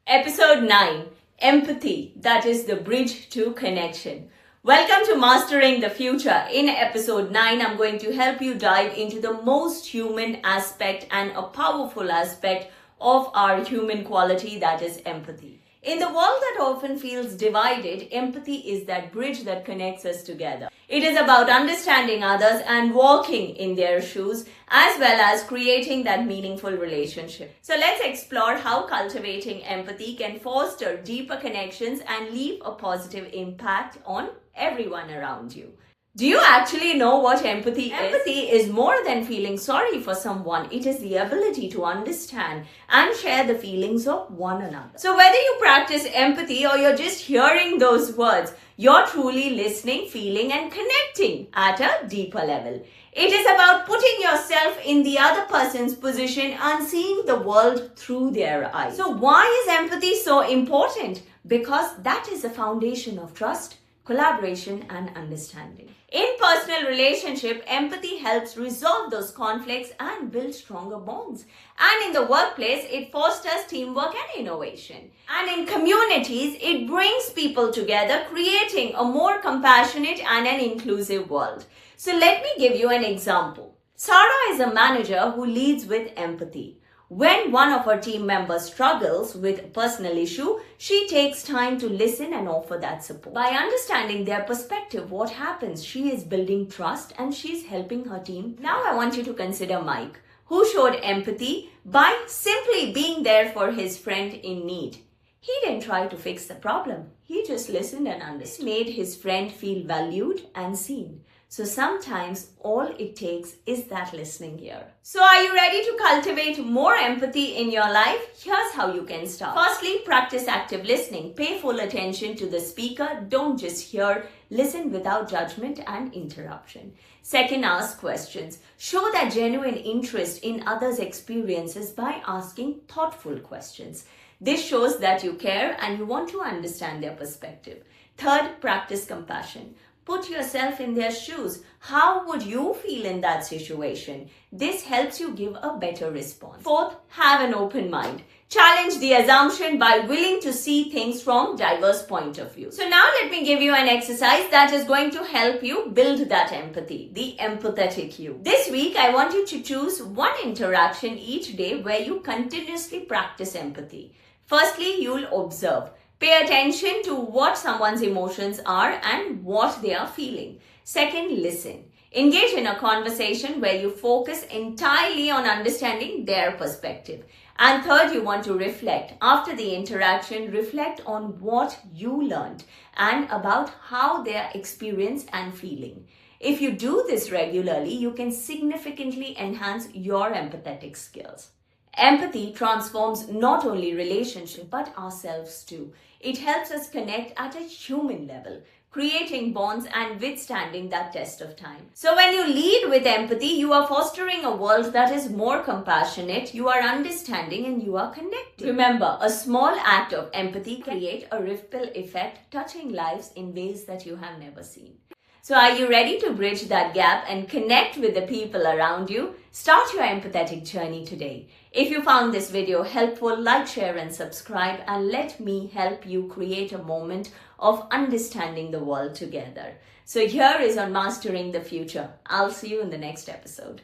Episode 9, Empathy, that is the bridge to connection. Welcome to Mastering the Future. In episode 9, I'm going to help you dive into the most human aspect and a powerful aspect of our human quality, that is empathy. In the world that often feels divided, empathy is that bridge that connects us together. It is about understanding others and walking in their shoes, as well as creating that meaningful relationship. So let's explore how cultivating empathy can foster deeper connections and leave a positive impact on everyone around you. Do you actually know what empathy is? Empathy is more than feeling sorry for someone. It is the ability to understand and share the feelings of one another. So whether you practice empathy or you're just hearing those words, you're truly listening, feeling, and connecting at a deeper level. It is about putting yourself in the other person's position and seeing the world through their eyes. So why is empathy so important? Because that is the foundation of trust, collaboration, and understanding. In personal relationship, empathy helps resolve those conflicts and build stronger bonds. And in the workplace, it fosters teamwork and innovation. And in communities, it brings people together, creating a more compassionate and an inclusive world. So let me give you an example. Sarah is a manager who leads with empathy. When one of her team members struggles with a personal issue, she takes time to listen and offer that support. By understanding their perspective, what happens? She is building trust and she's helping her team. Now I want you to consider Mike, who showed empathy by simply being there for his friend in need. He didn't try to fix the problem. He just listened and understood. Made his friend feel valued and seen. So sometimes all it takes is that listening here. So are you ready to cultivate more empathy in your life? Here's how you can start. Firstly, practice active listening. Pay full attention to the speaker. Don't just hear. Listen without judgment and interruption. Second, ask questions. Show that genuine interest in others' experiences by asking thoughtful questions. This shows that you care and you want to understand their perspective. Third, practice compassion. Put yourself in their shoes. How would you feel in that situation? This helps you give a better response. Fourth, have an open mind. Challenge the assumption by willing to see things from diverse point of view. So now let me give you an exercise that is going to help you build that empathy, the empathetic you. This week, I want you to choose one interaction each day where you continuously practice empathy. Firstly, you'll observe. Pay attention to what someone's emotions are and what they are feeling. Second, listen. Engage in a conversation where you focus entirely on understanding their perspective. And third, you want to reflect. After the interaction, reflect on what you learned and about how they are experienced and feeling. If you do this regularly, you can significantly enhance your empathetic skills. Empathy transforms not only relationships but ourselves too. It helps us connect at a human level, creating bonds and withstanding that test of time. So when you lead with empathy, you are fostering a world that is more compassionate, you are understanding, and you are connected. Remember, a small act of empathy creates a ripple effect, touching lives in ways that you have never seen. So are you ready to bridge that gap and connect with the people around you? Start your empathetic journey today. If you found this video helpful, like, share, and subscribe, and let me help you create a moment of understanding the world together. So here is on Mastering the Future. I'll see you in the next episode.